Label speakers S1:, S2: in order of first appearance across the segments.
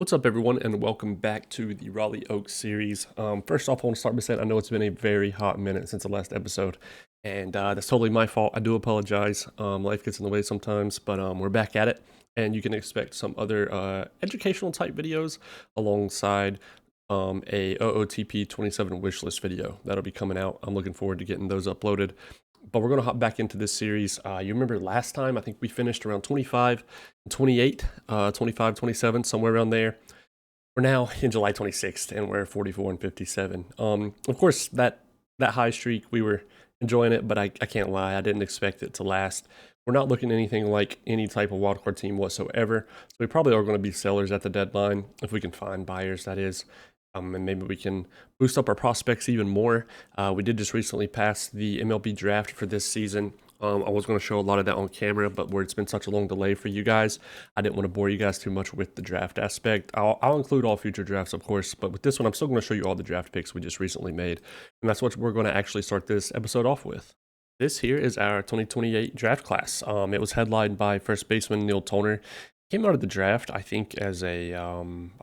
S1: What's up, everyone, and welcome back to the Raleigh Oaks series. First off, I want to start by saying I know it's been a very hot minute since the last episode, and that's totally my fault. I do apologize. Life gets in the way sometimes, but we're back at it, and you can expect some other educational type videos alongside a OOTP 27 wishlist video that'll be coming out. I'm looking forward to getting those uploaded. But we're going to hop back into this series. You remember last time, I think we finished around 25 and 28, 25, 27, somewhere around there. We're now in July 26th, and we're 44 and 57. Of course, that high streak, we were enjoying it, but I can't lie, I didn't expect it to last. We're not looking anything like any type of wildcard team whatsoever, so we probably are going to be sellers at the deadline, if we can find buyers, that is. And maybe we can boost up our prospects even more. We did just recently pass the MLB draft for this season. I was going to show a lot of that on camera, but where it's been such a long delay for you guys, I didn't want to bore you guys too much with the draft aspect. I'll include all future drafts, of course, but with this one, I'm still going to show you all the draft picks we just recently made. And that's what we're going to actually start this episode off with. This here is our 2028 draft class. It was headlined by first baseman Neil Toner. Came out of the draft, I think, as a, I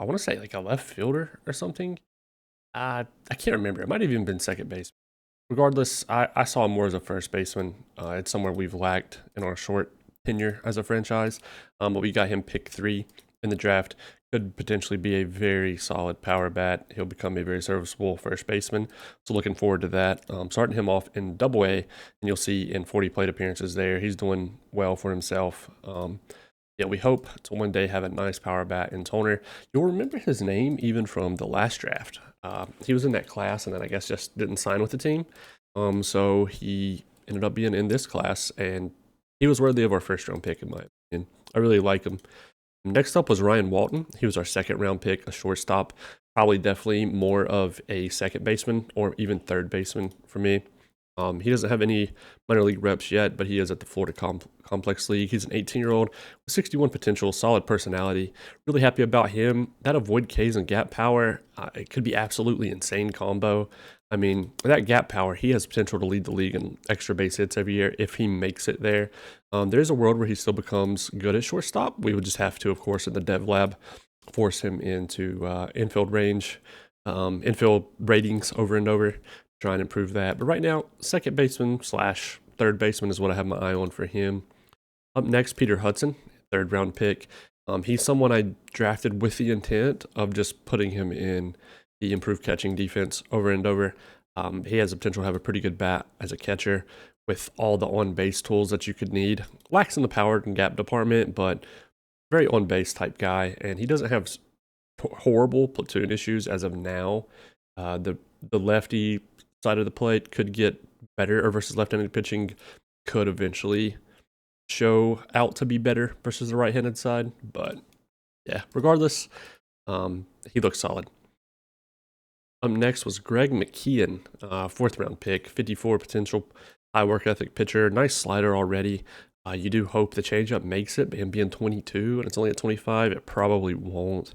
S1: want to say like a left fielder or something. I can't remember. It might have even been second base. Regardless, I saw him more as a first baseman. It's somewhere we've lacked in our short tenure as a franchise. But we got him pick 3 in the draft. Could potentially be a very solid power bat. He'll become a very serviceable first baseman. So looking forward to that. Starting him off in Double A, and you'll see in 40 plate appearances there, he's doing well for himself. Yeah, we hope to one day have a nice power bat in Toner. You'll remember his name even from the last draft. He was in that class and then I guess just didn't sign with the team. So he ended up being in this class and he was worthy of our first round pick in my opinion. I really like him. Next up was Ryan Walton. He was our second round pick, a shortstop. Probably definitely more of a second baseman or even third baseman for me. He doesn't have any minor league reps yet, but he is at the Florida Complex League. He's an 18-year-old with 61 potential, solid personality. Really happy about him. That avoid Ks and gap power, it could be absolutely insane combo. I mean, that gap power, he has potential to lead the league in extra base hits every year if he makes it there. There's a world where he still becomes good at shortstop. We would just have to, of course, in the dev lab, force him into infield range, infield ratings over and over, try and improve that. But right now, second baseman slash third baseman is what I have my eye on for him. Up next, Peter Hudson, third round pick. He's someone I drafted with the intent of just putting him in the improved catching defense over and over. He has the potential to have a pretty good bat as a catcher with all the on-base tools that you could need. Lacks in the power and gap department, but very on-base type guy. And he doesn't have horrible platoon issues as of now. The lefty side of the plate could get better, or versus left-handed pitching could eventually show out to be better versus the right-handed side. But yeah, regardless, he looks solid. Up next was Greg McKeon, fourth round pick, 54 potential, high work ethic pitcher, nice slider already. You do hope the changeup makes it, but him being 22 and it's only at 25, it probably won't.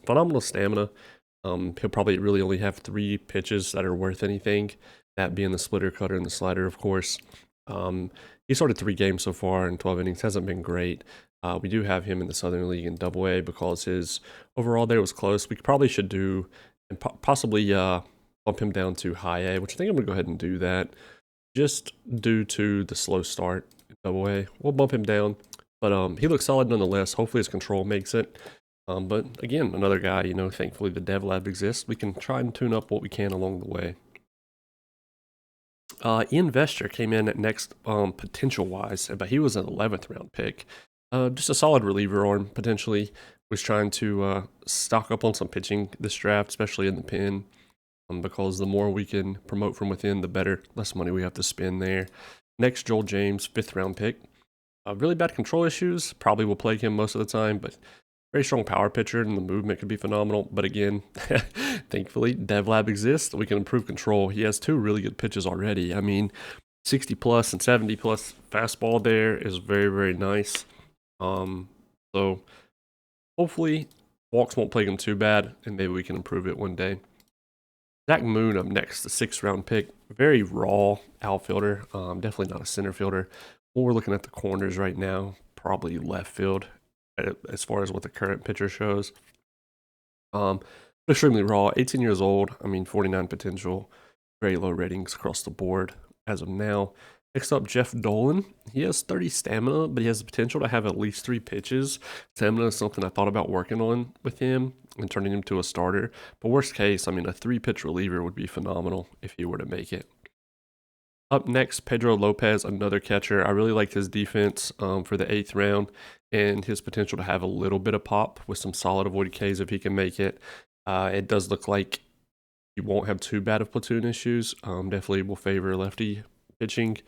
S1: Phenomenal stamina. He'll probably really only have 3 pitches that are worth anything, that being the splitter, cutter, and the slider, of course. He started 3 games so far in 12 innings, hasn't been great. We do have him in the Southern League in Double A because his overall there was close. We probably should do, and possibly bump him down to High A, which I think I'm going to go ahead and do that, just due to the slow start in Double A. We'll bump him down, but he looks solid nonetheless. Hopefully his control makes it. But again, another guy, thankfully the dev lab exists. We can try and tune up what we can along the way. Ian Vester came in at next potential-wise, but he was an 11th round pick. Just a solid reliever arm, potentially. Was trying to stock up on some pitching this draft, especially in the pen, because the more we can promote from within, the better. Less money we have to spend there. Next, Joel James, 5th round pick. Really bad control issues, probably will plague him most of the time, but very strong power pitcher, and the movement could be phenomenal. But again, thankfully, Dev Lab exists. We can improve control. He has 2 really good pitches already. I mean, 60 plus and 70 plus fastball there is very, very nice. So hopefully walks won't plague him too bad, and maybe we can improve it one day. Zach Moon up next, the 6th round pick. Very raw outfielder. Definitely not a center fielder. When we're looking at the corners right now, probably left field as far as what the current pitcher shows. Um, extremely raw, 18 years old. I mean, 49 potential, very low ratings across the board as of now. Next up, Jeff Dolan. He has 30 stamina, but he has the potential to have at least 3 pitches. Stamina is something I thought about working on with him and turning him to a starter. But worst case, I mean, a 3 pitch reliever would be phenomenal if he were to make it. Up next, Pedro Lopez, another catcher. I really liked his defense for the 8th round and his potential to have a little bit of pop with some solid avoided Ks if he can make it. It does look like he won't have too bad of platoon issues. Definitely will favor lefty pitching,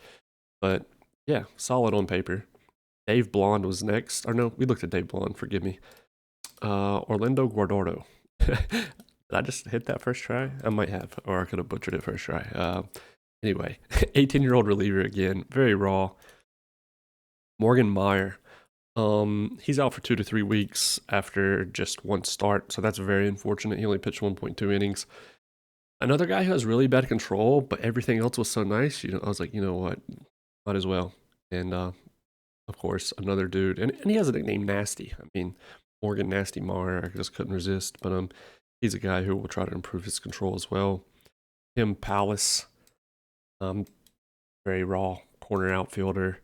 S1: but yeah, solid on paper. Dave Blonde was next. Or no, we looked at Dave Blonde, forgive me. Orlando Guardado. Did I just hit that first try? I might have, or I could have butchered it first try. Anyway, 18-year-old reliever again, very raw. Morgan Meyer. He's out for 2 to 3 weeks after just one start, so that's very unfortunate. He only pitched 1.2 innings. Another guy who has really bad control, but everything else was so nice. I was like, you know what, might as well. And of course, another dude, and he has a nickname, Nasty. I mean, Morgan Nasty Meyer. I just couldn't resist, but he's a guy who will try to improve his control as well. Tim Palace. Very raw corner outfielder.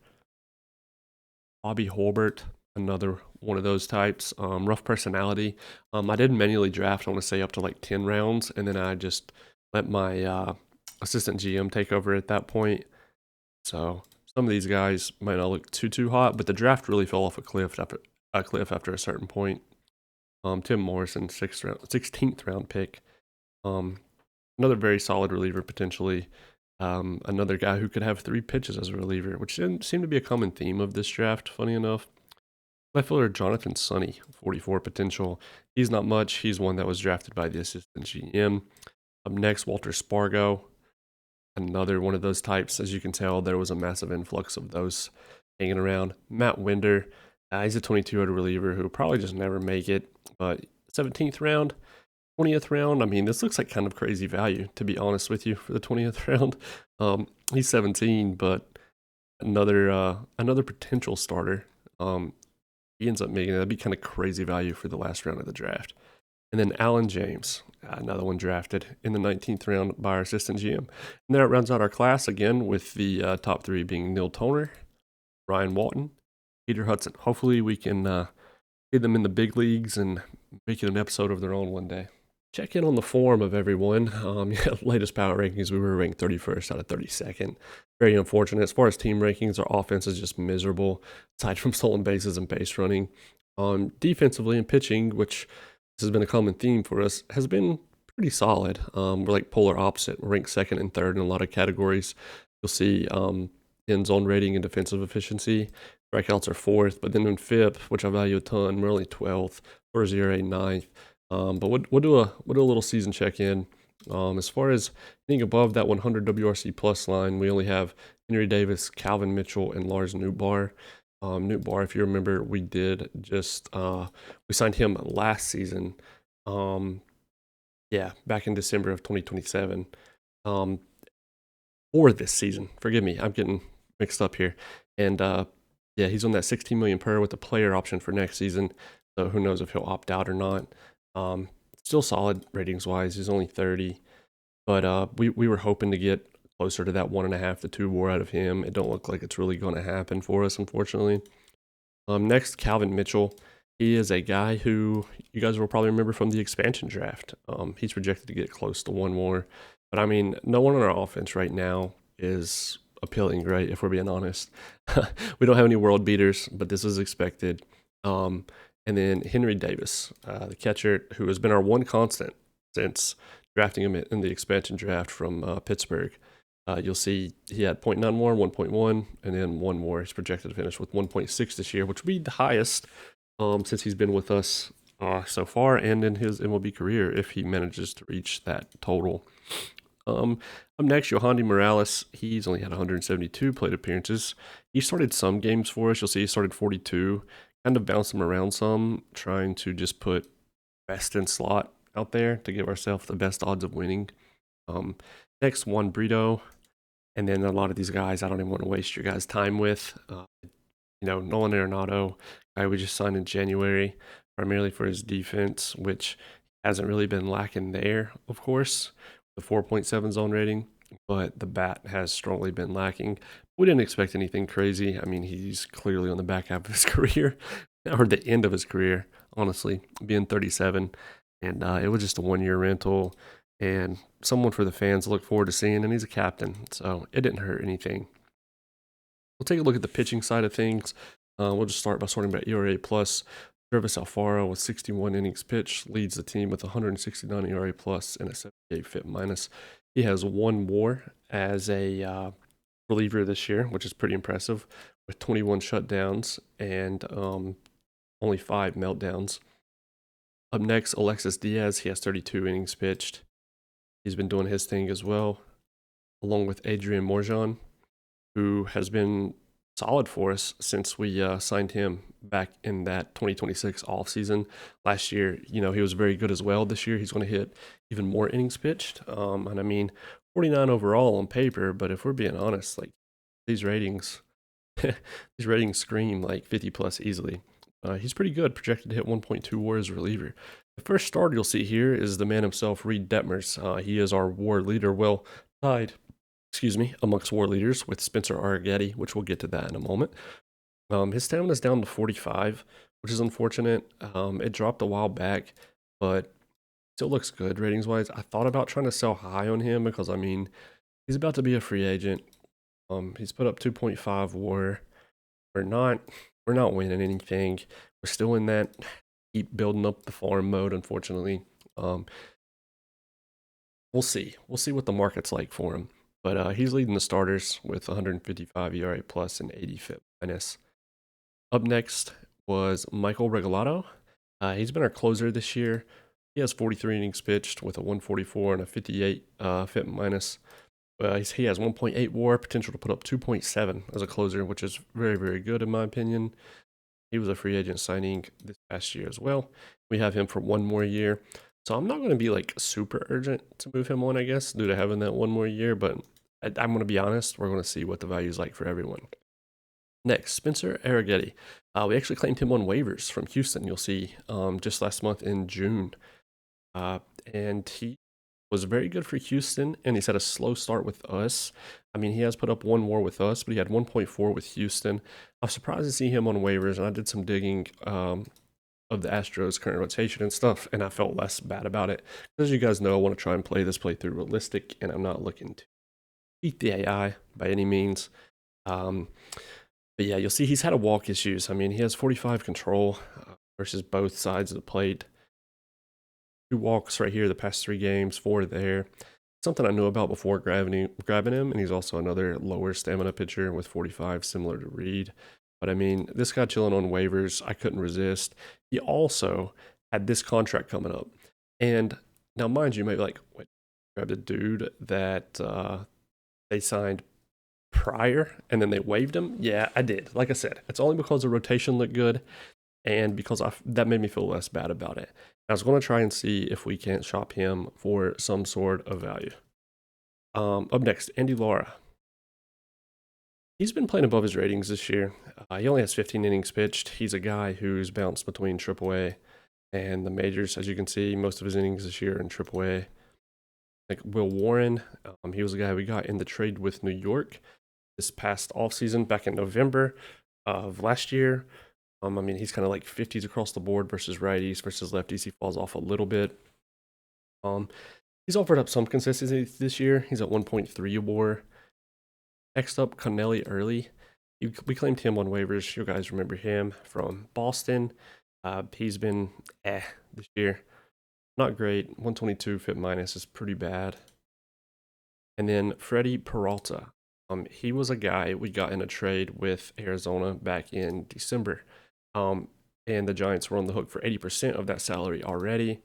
S1: Bobby Holbert, another one of those types. Rough personality. I did manually draft, I want to say, up to like 10 rounds, and then I just let my assistant GM take over at that point. So some of these guys might not look too hot, but the draft really fell off a cliff after a certain point. Tim Morrison, 16th round pick. Another very solid reliever potentially. Another guy who could have 3 pitches as a reliever, which didn't seem to be a common theme of this draft, funny enough. Left fielder Jonathan Sonny, 44 potential. He's not much. He's one that was drafted by the assistant GM. Up next, Walter Spargo, another one of those types. As you can tell, there was a massive influx of those hanging around. Matt Winder, he's a 22-year-old reliever who will probably just never make it, but 17th round, 20th round. I mean, this looks like kind of crazy value, to be honest with you, for the 20th round. He's 17, but another potential starter. He ends up making it. That'd be kind of crazy value for the last round of the draft. And then Alan James, another one drafted in the 19th round by our assistant GM. And then it rounds out our class again with the top 3 being Neil Toner, Ryan Walton, Peter Hudson. Hopefully we can get them in the big leagues and make it an episode of their own one day. Check in on the form of everyone. Latest power rankings, we were ranked 31st out of 32nd. Very unfortunate. As far as team rankings, our offense is just miserable, aside from stolen bases and base running. Defensively and pitching, which this has been a common theme for us, has been pretty solid. We're like polar opposite. We're ranked 2nd and 3rd in a lot of categories. You'll see end zone rating and defensive efficiency. Strikeouts are 4th, but then in FIP, which I value a ton, we're only 12th. For 0 9th. But we'll do a little season check in. As far as being above that 100 WRC plus line, we only have Henry Davis, Calvin Mitchell, and Lars Nootbaar. Nootbaar, if you remember, we did just we signed him last season. Back in December of 2027. Or this season. Forgive me, I'm getting mixed up here. And he's on that 16 million per with the player option for next season. So who knows if he'll opt out or not. Still solid ratings wise. He's only 30, but we were hoping to get closer to that 1.5 to 2 WAR out of him. It don't look like it's really going to happen for us, unfortunately. Next, Calvin Mitchell. He is a guy who you guys will probably remember from the expansion draft. He's projected to get close to 1 WAR, but I mean, no one on our offense right now is appealing, right? If we're being honest, we don't have any world beaters, but this is expected. And then Henry Davis, the catcher, who has been our one constant since drafting him in the expansion draft from Pittsburgh. You'll see he had 0.9 WAR, 1.1, and then 1 WAR. He's projected to finish with 1.6 this year, which would be the highest since he's been with us so far and in his MLB career if he manages to reach that total. Up next, Yohandy Morales. He's only had 172 plate appearances. He started some games for us. You'll see he started 42. Kind of bounce him around some, trying to just put best in slot out there to give ourselves the best odds of winning. Next, Juan Brito, and then a lot of these guys I don't even want to waste your guys' time with. Nolan Arenado, guy we just signed in January, primarily for his defense, which hasn't really been lacking there, of course, the 4.7 zone rating, but the bat has strongly been lacking. We didn't expect anything crazy. I mean, he's clearly on the back half of his career, or the end of his career, honestly, being 37. And it was just a 1 year rental and someone for the fans to look forward to seeing. And he's a captain, so it didn't hurt anything. We'll take a look at the pitching side of things. We'll just start by sorting by ERA plus. Travis Alfaro with 61 innings pitched leads the team with 169 ERA plus and a 78 FIP minus. He has one WAR as a reliever this year, which is pretty impressive, with 21 shutdowns and only 5 meltdowns. Up next, Alexis Diaz. He has 32 innings pitched. He's been doing his thing as well, along with Adrian Morjan, who has been solid for us since we signed him back in that 2026 offseason. Last year, he was very good as well. This year, he's going to hit even more innings pitched. And I mean, 49 overall on paper, but if we're being honest, like these ratings, these ratings scream like 50 plus easily. He's pretty good, projected to hit 1.2 WAR as a reliever. The first starter you'll see here is the man himself, Reed Detmers. He is our WAR leader, well tied amongst WAR leaders with Spencer Arrighetti, which we'll get to that in a moment. His stamina is down to 45, which is unfortunate. It dropped a while back, but still looks good ratings wise. I thought about trying to sell high on him because I mean he's about to be a free agent. He's put up 2.5 WAR. We're not winning anything. We're still in that keep building up the farm mode, unfortunately. We'll see. We'll see what the market's like for him. But he's leading the starters with 155 ERA plus and 80 FIP minus. Up next was Michael Regalado. He's been our closer this year. He has 43 innings pitched with a 144 and a 58 FIP minus. He has 1.8 WAR, potential to put up 2.7 as a closer, which is very, very good in my opinion. He was a free agent signing this past year as well. We have him for 1 more year. So I'm not going to be like super urgent to move him on, I guess, due to having that 1 more year. But I'm going to be honest, we're going to see what the value is like for everyone. Next, Spencer Arrighetti. We actually claimed him on waivers from Houston, you'll see, just last month in June. And he was very good for Houston, and he's had a slow start with us. I mean, he has put up 1 WAR with us, but he had 1.4 with Houston. I was surprised to see him on waivers, and I did some digging of the Astros' current rotation and stuff, and I felt less bad about it. As you guys know, I want to try and play this playthrough realistic, and I'm not looking to beat the AI by any means. But yeah, you'll see he's had a walk issues. I mean, he has 45 control versus both sides of the plate. 2 walks right here the past 3 games, 4 there. Something I knew about before grabbing him, and he's also another lower stamina pitcher with 45, similar to Reed. But I mean, this guy chilling on waivers, I couldn't resist. He also had this contract coming up. And now, mind you, you might be like, wait, grabbed a dude that they signed prior and then they waived him? Yeah, I did. Like I said, it's only because the rotation looked good and because that made me feel less bad about it. I was going to try and see if we can't shop him for some sort of value. Up next, Andy Lara. He's been playing above his ratings this year. He only has 15 innings pitched. He's a guy who's bounced between AAA and the majors. As you can see, most of his innings this year in AAA. Like Will Warren, he was a guy we got in the trade with New York this past offseason back in November of last year. I mean, he's kind of like 50s across the board versus righties versus lefties. He falls off a little bit. He's offered up some consistency this year. He's at 1.3 WAR. Next up, Connelly Early. We claimed him on waivers. You guys remember him from Boston. He's been this year. Not great. 122 FIP minus is pretty bad. And then Freddie Peralta. He was a guy we got in a trade with Arizona back in December. And the Giants were on the hook for 80% of that salary already.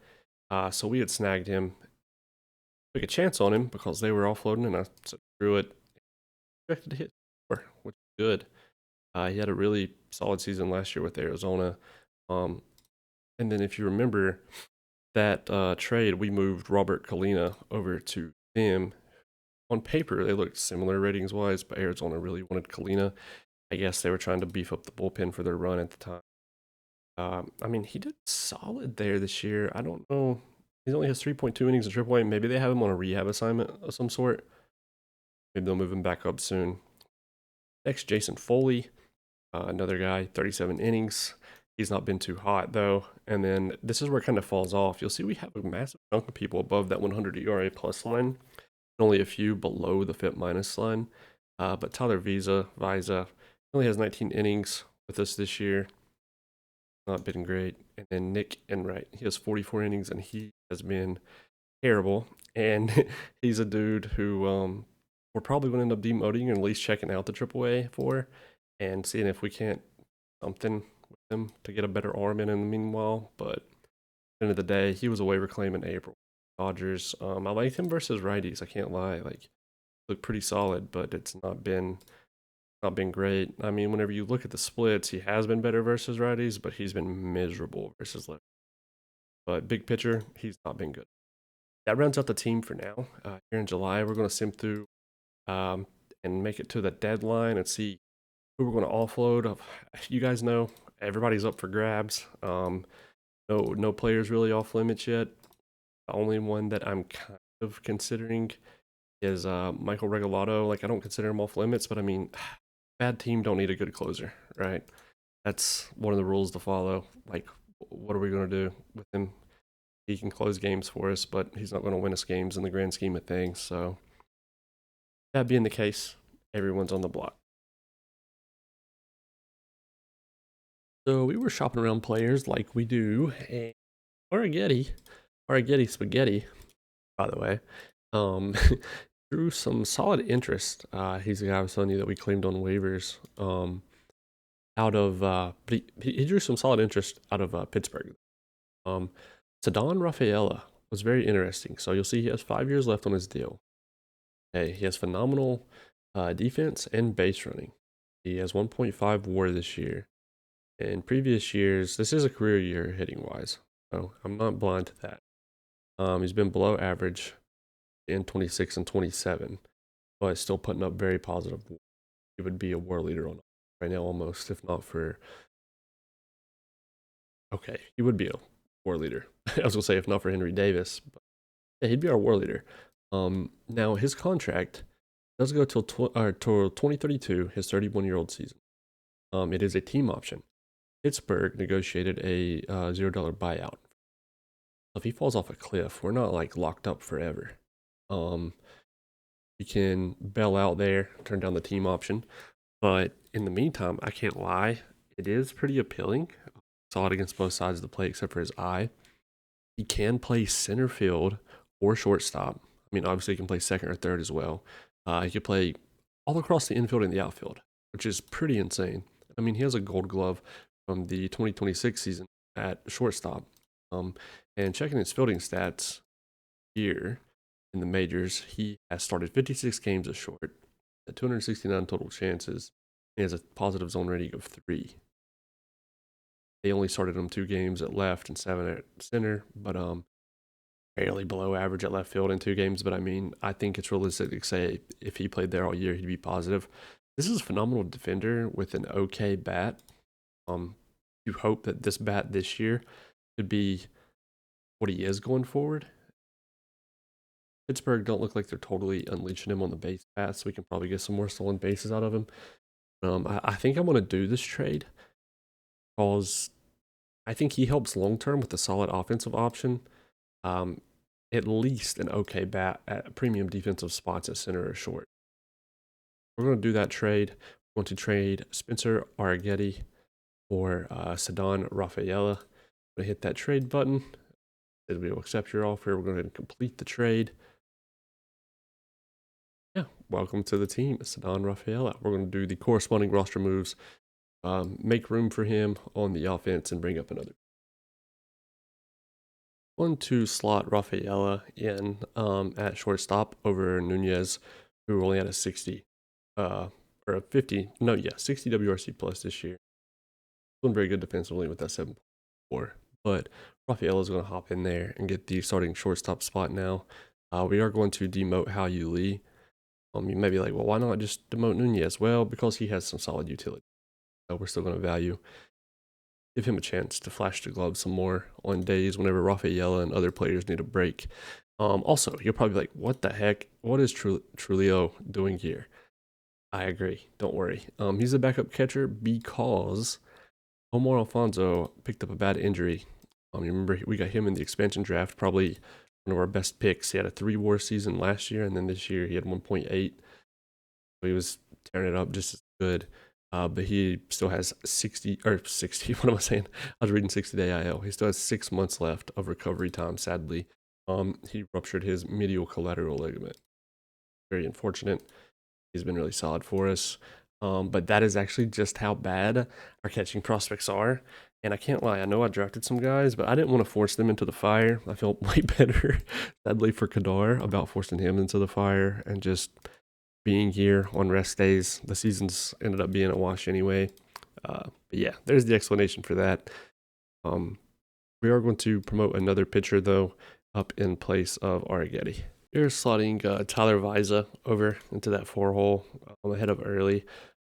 S1: So we had snagged him. Took a chance on him because they were offloading, and I said, screw it. Expected to hit 4, which is good. He had a really solid season last year with Arizona. And then if you remember that trade, we moved Robert Kalina over to them. On paper, they looked similar ratings-wise, but Arizona really wanted Kalina. I guess they were trying to beef up the bullpen for their run at the time. I mean, he did solid there this year. I don't know He only has 3.2 innings in AAA. Maybe they have him on a rehab assignment of some sort. Maybe they'll move him back up soon. Next, Jason Foley, another guy, 37 innings. He's not been too hot though. And then this is where it kind of falls off. You'll see we have a massive chunk of people above that 100 ERA plus line, only a few below the FIP minus line. But Tyler Visa only has 19 innings with us this year. Not been great. And then Nick Enright, he has 44 innings and he has been terrible. And he's a dude who we're probably going to end up demoting or at least checking out the AAA for and seeing if we can't something with him to get a better arm in the meanwhile. But at the end of the day, he was a waiver claim in April. Dodgers. I liked him versus righties. I can't lie. Like, looked pretty solid, but it's not been great. I mean, whenever you look at the splits, he has been better versus righties, but he's been miserable versus left. But big picture, he's not been good. That rounds out the team for now. Here in July, we're going to sim through and make it to the deadline and see who we're going to offload. You guys know everybody's up for grabs. No players really off limits yet. The only one that I'm kind of considering is Michael Regalado. Like, I don't consider him off limits, but I mean, bad team don't need a good closer, right? That's one of the rules to follow. Like, what are we going to do with him? He can close games for us, but he's not going to win us games in the grand scheme of things. So, that being the case, everyone's on the block. So we were shopping around players like we do, and Arrighetti Spaghetti, by the way, drew some solid interest. He's the guy I was telling you that we claimed on waivers. Out of, but he drew some solid interest out of Pittsburgh. Ceddanne Rafaela was very interesting. So you'll see he has 5 years left on his deal. Hey, he has phenomenal defense and base running. He has 1.5 WAR this year. In previous years, this is a career year hitting wise, so I'm not blind to that. He's been below average in 26 and 27, but still putting up very positive. He would be a WAR leader on right now almost, if not for. Okay, he would be a WAR leader. I was gonna say if not for Henry Davis, but yeah, he'd be our WAR leader. Now his contract does go till 2032, his 31-year-old season. It is a team option. Pittsburgh negotiated a $0 buyout. If he falls off a cliff, we're not like locked up forever. We can bail out there, turn down the team option. But in the meantime, I can't lie, it is pretty appealing. Saw it against both sides of the plate except for his eye. He can play center field or shortstop. I mean, obviously he can play second or third as well. He could play all across the infield and the outfield, which is pretty insane. I mean, he has a gold glove from the 2026 season at shortstop. And checking his fielding stats here in the majors, he has started 56 games as short, at 269 total chances. He has a positive zone rating of 3. They only started him 2 games at left and 7 at center, but barely below average at left field in 2 games. But I mean, I think it's realistic to say if he played there all year, he'd be positive. This is a phenomenal defender with an okay bat. You hope that this bat this year could be what he is going forward. Pittsburgh don't look like they're totally unleashing him on the base pass, so we can probably get some more stolen bases out of him. I think I want to do this trade because I think he helps long term with a solid offensive option. At least an okay bat at premium defensive spots at center or short. We're going to do that trade. We're going to trade Spencer Arrighetti for Ceddanne Rafaela. I'm going to hit that trade button. We will accept your offer. We're going to complete the trade. Yeah, welcome to the team, Ceddanne Rafaela. We're going to do the corresponding roster moves, make room for him on the offense, and bring up another. 1-2 slot Rafaela in at shortstop over Nunez, who only had a 60, or a 50, 60 WRC plus this year. Doing very good defensively with that 7.4, but Rafaela is going to hop in there and get the starting shortstop spot now. We are going to demote Hao Yu Lee. You may be like, well, why not just demote Nunez? Well, because he has some solid utility. So we're still going to value give him a chance to flash the glove some more on days whenever Rafaela and other players need a break. Also, you'll probably be like, what the heck? What is Trulio doing here? I agree. Don't worry. He's a backup catcher because Omar Alfonso picked up a bad injury. You remember we got him in the expansion draft, probably one of our best picks. He had a 3 WAR season last year, and then this year he had 1.8. So he was tearing it up just as good. But he still has 60 or 60. What am I saying? I was reading 60-day IL. He still has 6 months left of recovery time. Sadly, he ruptured his medial collateral ligament. Very unfortunate. He's been really solid for us. But that is actually just how bad our catching prospects are. And I can't lie, I know I drafted some guys, but I didn't want to force them into the fire. I felt way better, sadly, for Kadar about forcing him into the fire and just being here on rest days. The seasons ended up being a wash anyway. But yeah, there's the explanation for that. We are going to promote another pitcher, though, up in place of Arrighetti. We're slotting Tyler Viza over into that 4 hole ahead of Early.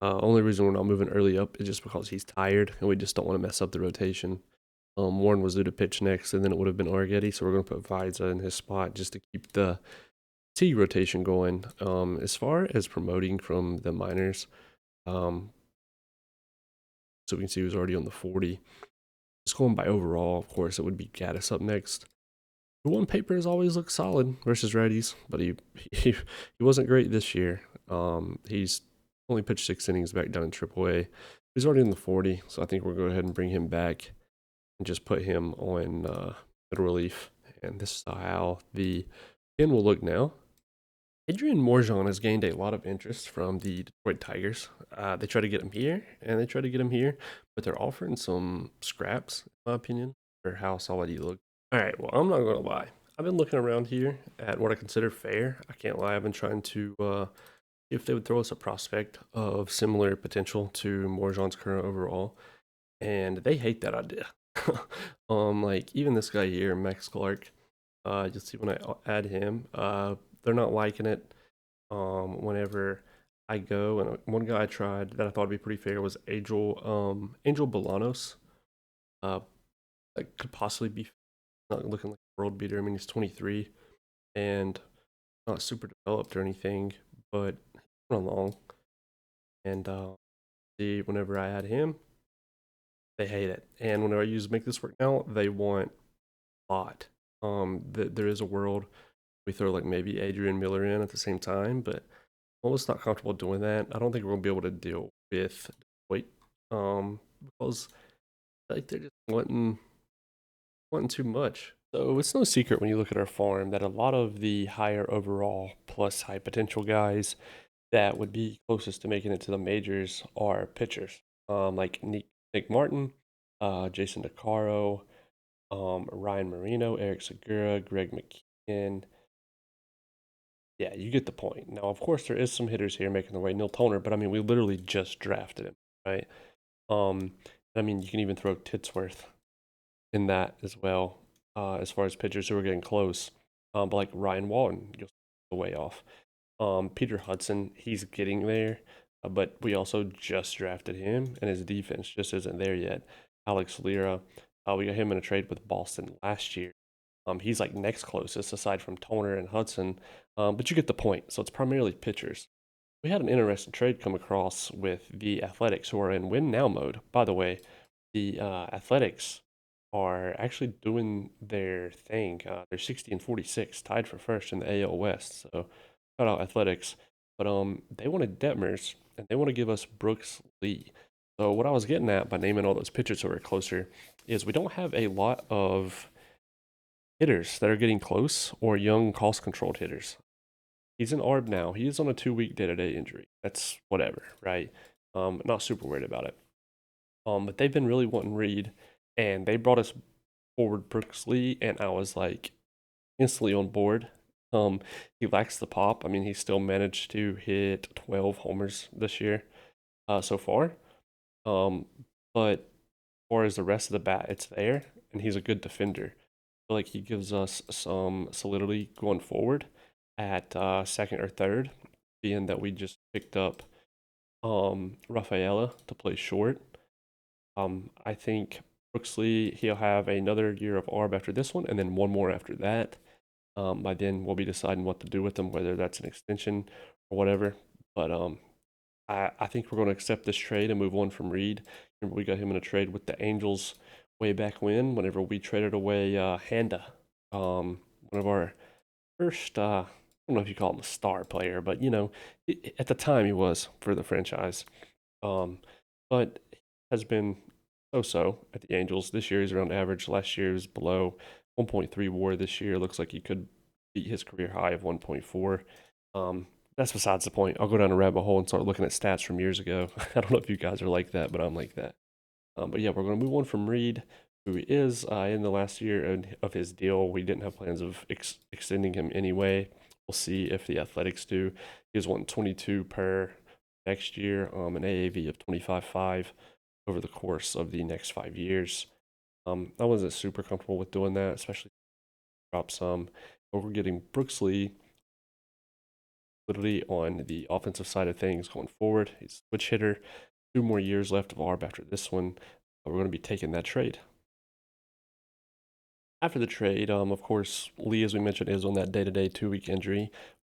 S1: Only reason we're not moving Early up is just because he's tired, and we just don't want to mess up the rotation. Warren was due to pitch next, and then it would have been Arrighetti, so we're going to put Viza in his spot just to keep the T rotation going. As far as promoting from the minors, so we can see who's already on the 40. Just going by overall, of course, it would be Gaddis up next. The one paper has always looked solid versus righties, but he wasn't great this year. He's only pitched 6 innings back down in AAA. He's already in the 40, so I think we'll go ahead and bring him back and just put him on middle relief. And this is how the pin will look now. Adrian Morjon has gained a lot of interest from the Detroit Tigers. They try to get him here, and they try to get him here, but they're offering some scraps, in my opinion, for how solid he looks. All right, well, I'm not going to lie. I've been looking around here at what I consider fair. I can't lie. I've been trying to see if they would throw us a prospect of similar potential to Morjon's current overall, and they hate that idea. Like even this guy here, Max Clark. You'll see when I add him, they're not liking it. Whenever I go, and one guy I tried that I thought would be pretty fair was Angel Bolanos. That could possibly be not looking like a world beater. I mean, he's 23 and not super developed or anything, but run long. And see, whenever I add him, they hate it. And whenever I use Make This Work Now, they want a lot. There is a world we throw like maybe Adrian Miller in at the same time, but I'm almost not comfortable doing that. I don't think we're gonna be able to deal with Detroit, because like they're just wanting too much. So it's no secret when you look at our farm that a lot of the higher overall plus high potential guys that would be closest to making it to the majors are pitchers. Like Nick Martin, Jason DeCaro, Ryan Marino, Eric Segura, Greg McKeon. Yeah, you get the point. Now, of course, there is some hitters here making their way. Neil Toner, but I mean, we literally just drafted him, right? I mean, you can even throw Titsworth in that as well, as far as pitchers who are getting close. But like Ryan Walton, you'll see way off. Peter Hudson, he's getting there, but we also just drafted him, and his defense just isn't there yet. Alex Lira, we got him in a trade with Boston last year. He's like next closest aside from Toner and Hudson, but you get the point. So it's primarily pitchers. We had an interesting trade come across with the Athletics, who are in win now mode. By the way, the Athletics are actually doing their thing. They're 60 and 46, tied for first in the AL West. So shout out Athletics. But they wanted Detmers, and they want to give us Brooks Lee. So what I was getting at by naming all those pitchers who are closer is we don't have a lot of hitters that are getting close or young cost-controlled hitters. He's in ARB now. He is on a 2-week day-to-day injury. That's whatever, right? Not super worried about it. But they've been really wanting Reed, and they brought us forward Brooks Lee, and I was like instantly on board. He lacks the pop. I mean, he still managed to hit 12 homers this year so far. But as far as the rest of the bat, it's there, and he's a good defender. I feel like he gives us some solidity going forward at second or third, being that we just picked up Rafaela to play short. I think Brooksley, he'll have another year of ARB after this one, and then one more after that. By then, we'll be deciding what to do with them, whether that's an extension or whatever. But I think we're going to accept this trade and move on from Reed. Remember, we got him in a trade with the Angels way back whenever we traded away Handa, one of our first, I don't know if you call him a star player, but at the time he was for the franchise. Um, but has been so-so at the Angels. This year he's around average. Last year he was below 1.3 WAR. This year looks like he could beat his career high of 1.4. That's besides the point. I'll go down a rabbit hole and start looking at stats from years ago. I don't know if you guys are like that, but I'm like that. But yeah, we're going to move on from Reed, who is in the last year of his deal. We didn't have plans of extending him anyway. We'll see if the Athletics do. He was wanting 22 per next year, an AAV of 25.5 over the course of the next 5 years. I wasn't super comfortable with doing that, especially drop some. But we're getting Brooksley literally on the offensive side of things going forward. He's a switch hitter. 2 more years left of ARB after this one. We're going to be taking that trade. After the trade, of course, Lee, as we mentioned, is on that day-to-day 2-week injury.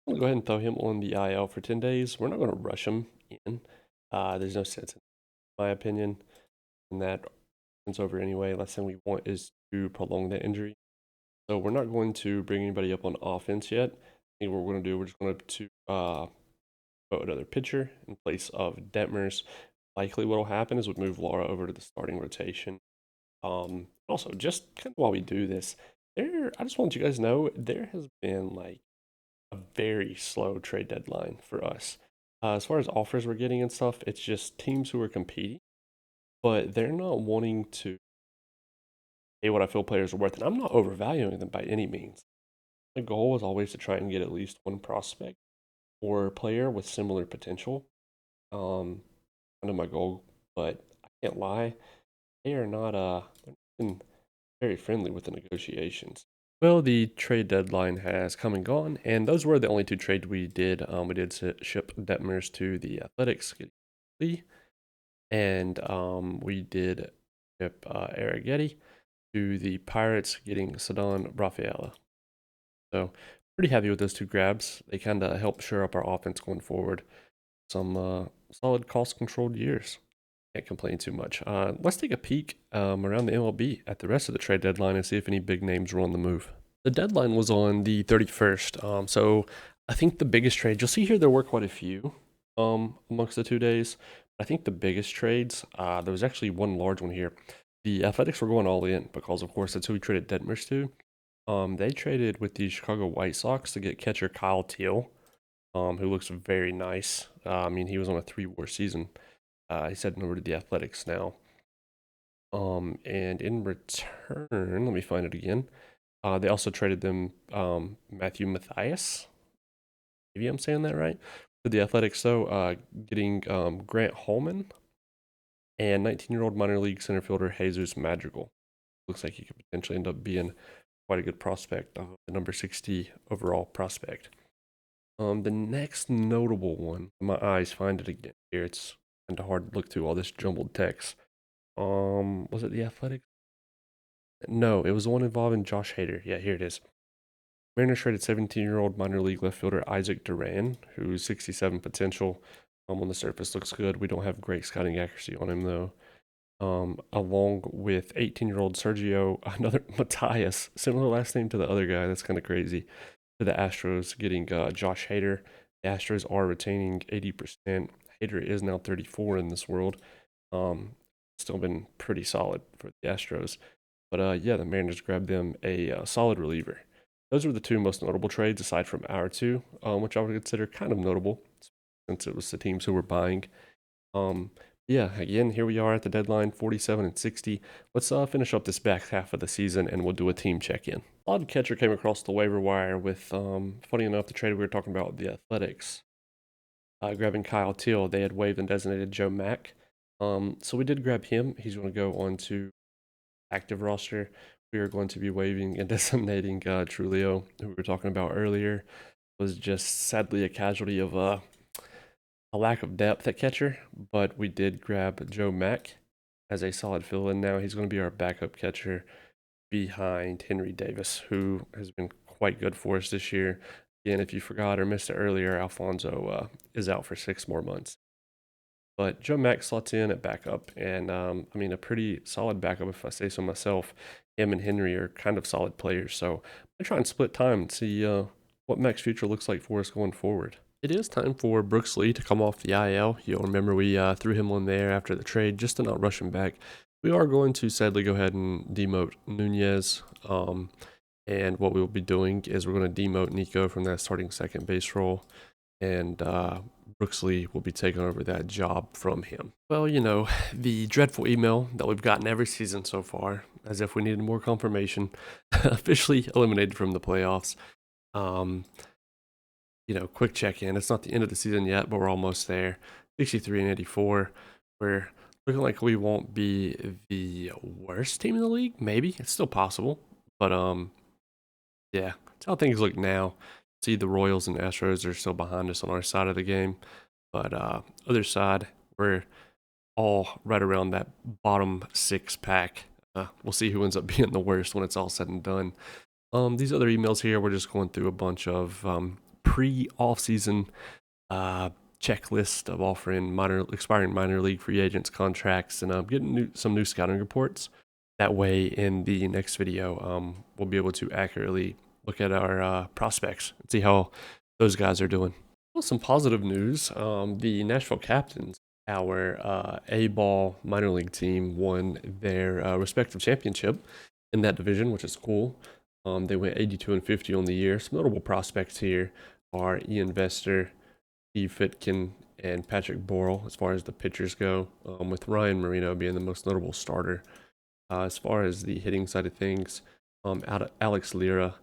S1: I'm going to go ahead and throw him on the IL for 10 days. We're not going to rush him in. There's no sense, in my opinion, in that it's over anyway. Last thing we want is to prolong that injury. So we're not going to bring anybody up on offense yet. I think what we're going to do, we're just going to put another pitcher in place of Detmers. Likely what will happen is we'll move Laura over to the starting rotation. Also, just kind of while we do this, I just want you guys to know there has been like a very slow trade deadline for us. As far as offers we're getting and stuff, it's just teams who are competing, but they're not wanting to pay what I feel players are worth, and I'm not overvaluing them by any means. The goal is always to try and get at least one prospect or player with similar potential. Kind of my goal, but I can't lie, they are not they're not very friendly with the negotiations. Well, the trade deadline has come and gone, and those were the only 2 trades we did. We did ship Detmers to the Athletics, Lee, and we did ship Arrighetti to the Pirates, getting Ceddanne Rafaela. So pretty happy with those 2 grabs. They kind of help shore up our offense going forward. Some solid cost-controlled years. Can't complain too much. Let's take a peek around the MLB at the rest of the trade deadline and see if any big names were on the move. The deadline was on the 31st, so I think the biggest trade, you'll see here there were quite a few amongst the 2 days. I think the biggest trades, there was actually one large one here. The Athletics were going all in because, of course, that's who we traded Detmers to. They traded with the Chicago White Sox to get catcher Kyle Teal, who looks very nice. I mean, he was on a 3-WAR season. He's heading over to the Athletics now. And in return, let me find it again. They also traded them Matthew Mathias. Maybe I'm saying that right. For the Athletics, though, getting Grant Holman and 19-year-old minor league center fielder Jesus Madrigal. Looks like he could potentially end up being quite a good prospect, the number 60 overall prospect. The next notable one, my eyes find it again here. It's kind of hard to look through all this jumbled text. Was it the Athletics? No, it was the one involving Josh Hader. Yeah, here it is. Mariners traded 17-year-old minor league left fielder Isaac Duran, who's 67 potential. On the surface looks good. We don't have great scouting accuracy on him though. Along with 18-year-old Sergio, another Matthias, similar last name to the other guy. That's kind of crazy. To the Astros, getting Josh Hader. The Astros are retaining 80%. Hader is now 34 in this world. Still been pretty solid for the Astros. But yeah, the Mariners grabbed them a solid reliever. Those were the 2 most notable trades aside from our 2, which I would consider kind of notable since it was the teams who were buying. Yeah, again, here we are at the deadline, 47 and 60. Let's finish up this back half of the season, and we'll do a team check-in. Odd catcher came across the waiver wire with, funny enough, the trade we were talking about with the Athletics. Grabbing Kyle Teal, they had waived and designated Joe Mack. So we did grab him. He's going to go on to active roster. We are going to be waiving and designating Trulio, who we were talking about earlier. Was just sadly a casualty of a lack of depth at catcher, but we did grab Joe Mack. as a solid fill-in now. He's going to be our backup catcher behind Henry Davis, who has been quite good for us this year. Again, if you forgot or missed it earlier, Alfonso is out for 6 more months. But Joe Mack slots in at backup, and I mean, a pretty solid backup if I say so myself. Him and Henry are kind of solid players, so I try and split time and see what Mack's future looks like for us going forward. It is time for Brooks Lee to come off the IL. You'll remember we threw him on there after the trade just to not rush him back. We are going to sadly go ahead and demote Nunez. And what we'll be doing is we're going to demote Nico from that starting second base role, and Brooks Lee will be taking over that job from him. Well, you know, the dreadful email that we've gotten every season so far, as if we needed more confirmation, officially eliminated from the playoffs. Um, you know, quick check-in. It's not the end of the season yet, but we're almost there. 63 and 84. We're looking like we won't be the worst team in the league. Maybe it's still possible, but yeah, that's how things look now. See, the Royals and Astros are still behind us on our side of the game, but other side, we're all right around that bottom six pack. We'll see who ends up being the worst when it's all said and done. These other emails here, we're just going through a bunch of pre-off-season checklist of offering expiring minor league free agents contracts, and getting some new scouting reports. That way, in the next video, we'll be able to accurately look at our prospects and see how those guys are doing. Well, some positive news. The Nashville Captains, our A-ball minor league team, won their respective championship in that division, which is cool. They went 82 and 50 on the year. Some notable prospects here are Ian Vester, Steve Fitkin, and Patrick Borrell as far as the pitchers go, with Ryan Marino being the most notable starter. As far as the hitting side of things, Alex Lira,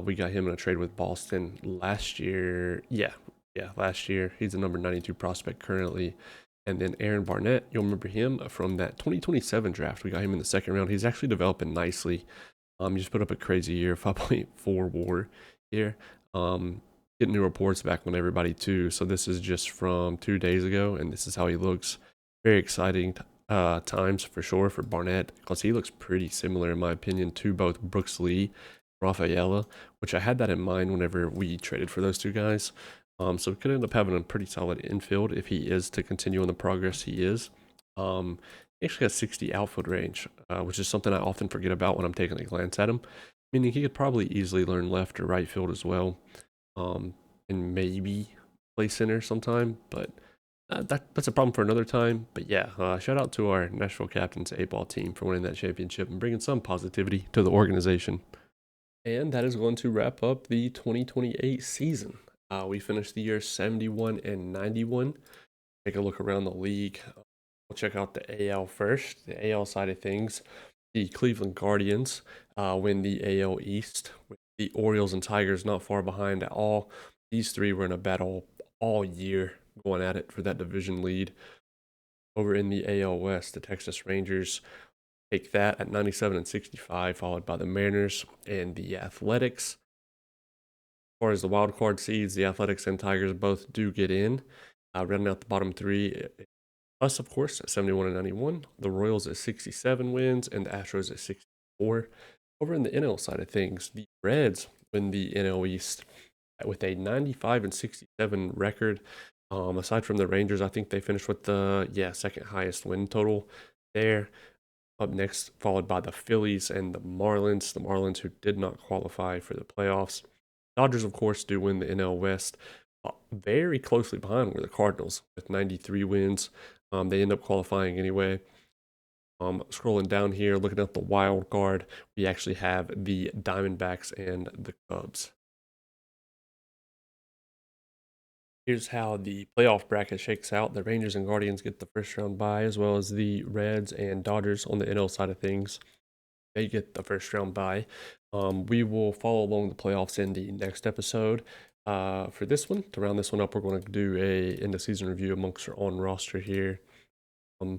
S1: we got him in a trade with Boston last year. Yeah, last year. He's a number 92 prospect currently. And then Aaron Barnett, you'll remember him from that 2027 draft. We got him in the second round. He's actually developing nicely. He just put up a crazy year, 5.4 WAR here. Getting new reports back on everybody too. So this is just from 2 days ago, and this is how he looks. Very exciting times for sure for Barnett, because he looks pretty similar in my opinion to both Brooks Lee, Rafaela, which I had that in mind whenever we traded for those two guys. So we could end up having a pretty solid infield if he is to continue on the progress he is. He actually has 60 outfield range, which is something I often forget about when I'm taking a glance at him. Meaning he could probably easily learn left or right field as well, and maybe play center sometime, but that's a problem for another time. But yeah, shout out to our Nashville Captains A-ball team for winning that championship and bringing some positivity to the organization. And that is going to wrap up the 2028 season. We finished the year 71 and 91. Take a look around the league. We'll check out the AL first. The AL side of things, the Cleveland Guardians win the AL East, with the Orioles and Tigers not far behind at all. These three were in a battle all year, going at it for that division lead. Over in the AL West, the Texas Rangers take that at 97 and 65, followed by the Mariners and the Athletics. As far as the wild card seeds, the Athletics and Tigers both do get in. Running out the bottom three, us, of course, at 71 and 91. The Royals at 67 wins, and the Astros at 64. Over in the NL side of things, the Reds win the NL East with a 95 and 67 record. Aside from the Rangers, I think they finished with the second highest win total there. Up next, followed by the Phillies and the Marlins. The Marlins, who did not qualify for the playoffs. Dodgers, of course, do win the NL West. Very closely behind were the Cardinals with 93 wins. They end up qualifying anyway. Scrolling down here, looking at the wild card, we actually have the Diamondbacks and the Cubs. Here's how the playoff bracket shakes out. The Rangers and Guardians get the first round bye, as well as the Reds and Dodgers on the NL side of things. They get the first round bye. We will follow along the playoffs in the next episode. For this one, to round this one up, we're going to do a end of season review amongst our on roster here. As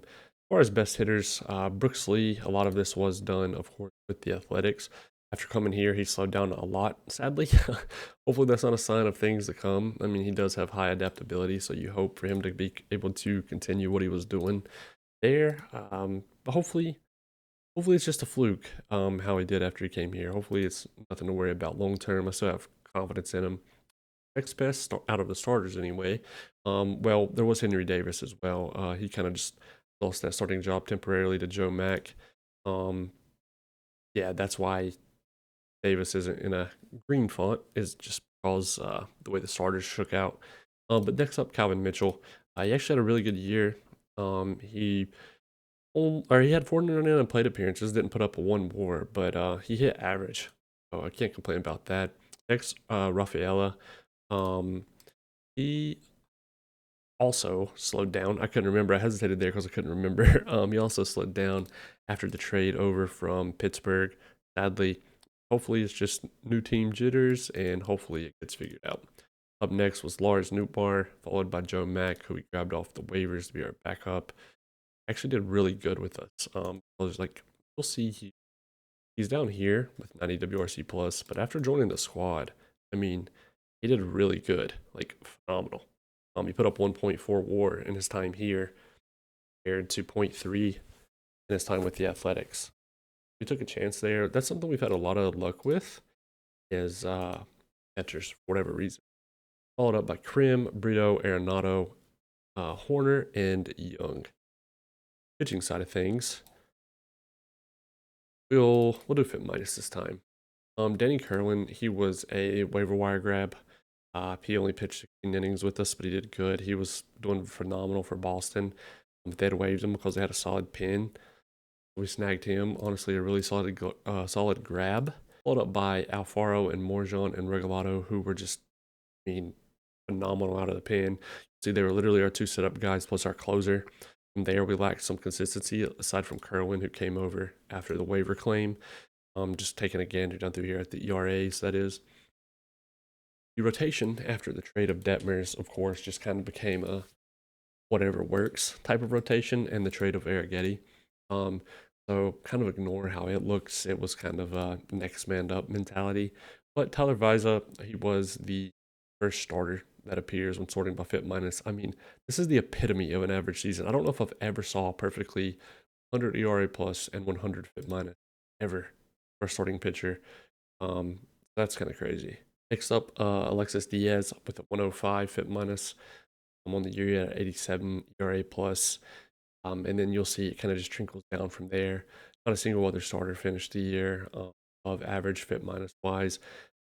S1: far as best hitters, Brooks Lee, a lot of this was done, of course, with the Athletics. After coming here, he slowed down a lot, sadly. Hopefully that's not a sign of things to come. I mean, he does have high adaptability, so you hope for him to be able to continue what he was doing. there. But hopefully it's just a fluke. How he did after he came here. Hopefully it's nothing to worry about long term. I still have confidence in him. Next best out of the starters anyway. Well, there was Henry Davis as well. He kind of just lost that starting job temporarily to Joe Mack. Um, yeah, that's why Davis isn't in a green font, is just because the way the starters shook out. But next up, Calvin Mitchell. He actually had a really good year. He had 499 plate appearances, didn't put up a one WAR, but he hit average. So I can't complain about that. Next, Rafaela. Um, he also slowed down. I couldn't remember. I hesitated there because I couldn't remember. He also slowed down after the trade over from Pittsburgh. Sadly, hopefully it's just new team jitters, and hopefully it gets figured out. Up next was Lars Nootbaar, followed by Joe Mack, who we grabbed off the waivers to be our backup. Actually did really good with us. I was like, we'll see. He's down here with 90 WRC plus, but after joining the squad, I mean, he did really good, like phenomenal. He put up 1.4 WAR in his time here, compared to zero point 0.3 in his time with the Athletics. We took a chance there. That's something we've had a lot of luck with, is catchers for whatever reason. Followed up by Krim, Brito, Arenado, Horner, and Young. Pitching side of things, we'll do fit minus this time. Danny Kerwin, he was a waiver wire grab. He only pitched 16 innings with us, but he did good. He was doing phenomenal for Boston. They had waived him because they had a solid pin. We snagged him. Honestly, a really solid grab. Followed up by Alfaro and Morjan and Regalado, who were just, I mean, phenomenal out of the pen. See, they were literally our two setup guys plus our closer. From there, we lacked some consistency aside from Kerwin, who came over after the waiver claim. Just taking a gander down through here at the ERAs, that is. The rotation after the trade of Detmers, of course, just kind of became a whatever works type of rotation, and the trade of Arrighetti. So kind of ignore how it looks. It was kind of a next man up mentality. But Tyler Viza, he was the first starter that appears when sorting by fit minus. I mean, this is the epitome of an average season. I don't know if I've ever saw perfectly 100 ERA plus and 100 fit minus ever for a starting pitcher. That's kind of crazy. Next up, Alexis Diaz with a 105 fit minus. I'm on the year at 87 ERA plus. And then you'll see it kind of just trickles down from there. Not a single other starter finished the year above average fit minus wise.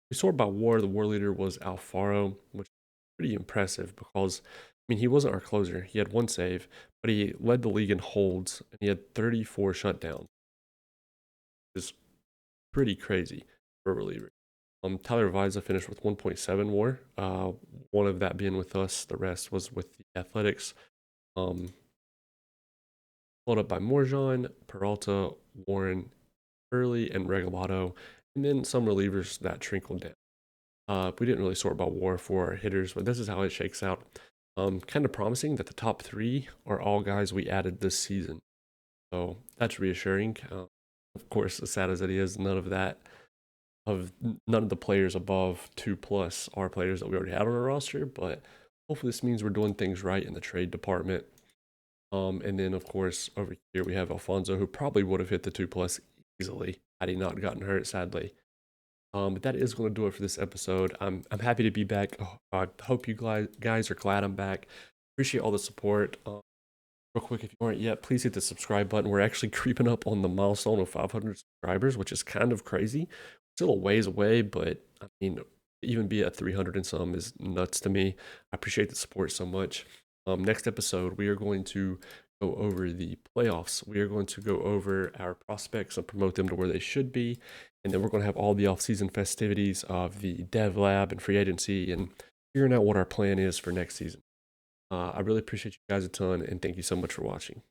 S1: We sort by WAR. The WAR leader was Alfaro, which is pretty impressive because, I mean, he wasn't our closer. He had one save, but he led the league in holds, and he had 34 shutdowns. It's pretty crazy for a reliever. Tyler Viza finished with 1.7 WAR. One of that being with us. The rest was with the Athletics. Followed up by Morjan, Peralta, Warren, Early, and Regalado, and then some relievers that trickled down. We didn't really sort by WAR for our hitters, but this is how it shakes out. Kind of promising that the top three are all guys we added this season. So that's reassuring. Of course, as sad as it is, none of the players above 2+ are players that we already had on our roster, but hopefully this means we're doing things right in the trade department. And then of course over here we have Alfonso, who probably would have hit the 2+ easily had he not gotten hurt, sadly. But that is going to do it for this episode. I'm happy to be back. I hope you guys are glad I'm back. Appreciate all the support. Real quick, if you aren't yet, please hit the subscribe button. We're actually creeping up on the milestone of 500 subscribers, which is kind of crazy. Still a ways away, but I mean, even be at 300 and some is nuts to me. I appreciate the support so much. Next episode, we are going to go over the playoffs. We are going to go over our prospects and promote them to where they should be. And then we're going to have all the off-season festivities of the dev lab and free agency and figuring out what our plan is for next season. I really appreciate you guys a ton, and thank you so much for watching.